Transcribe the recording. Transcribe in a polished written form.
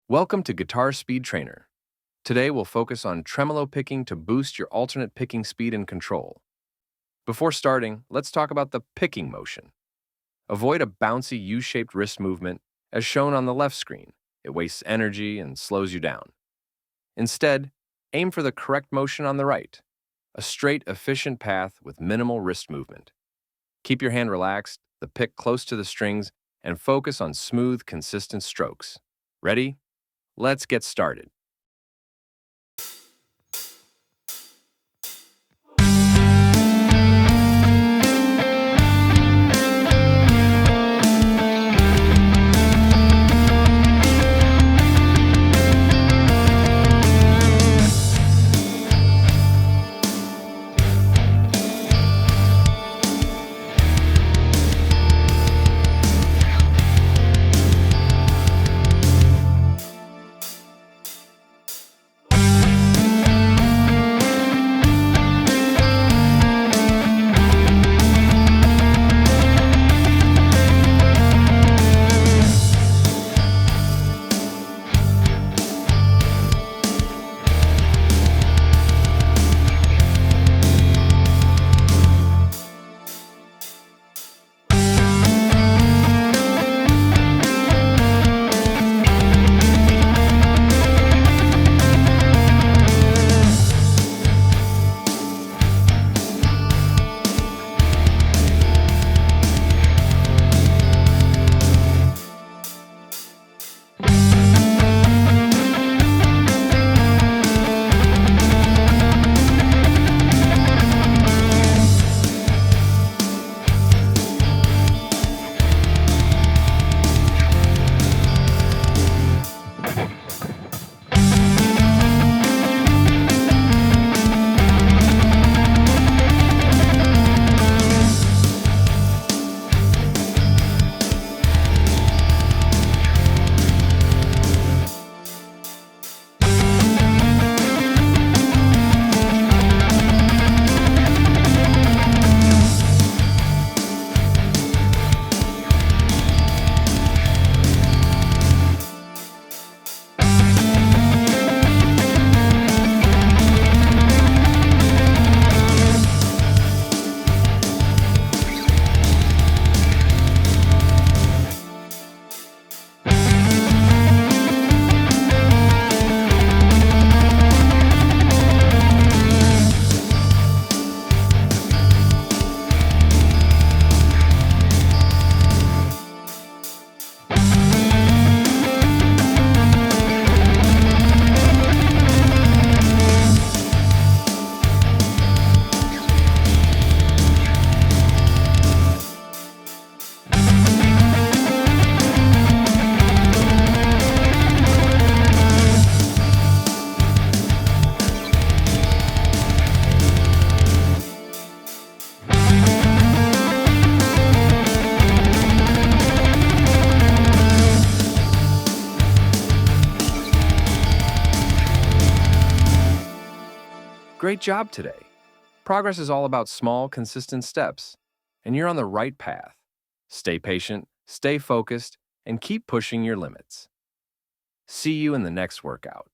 Welcome to Guitar Speed Trainer. Today we'll focus on tremolo picking to boost your alternate picking speed and control. Before starting, let's talk about the picking motion. Avoid a bouncy U-shaped wrist movement, as shown on the left screen. It wastes energy and slows you down. Instead, aim for the correct motion on the right, a straight, efficient path with minimal wrist movement. Keep your hand relaxed, the pick close to the strings, and focus on smooth, consistent strokes. Ready? Let's get started. Great job today. Progress is all about small, consistent steps, and you're on the right path. Stay patient, stay focused, and keep pushing your limits. See you in the next workout.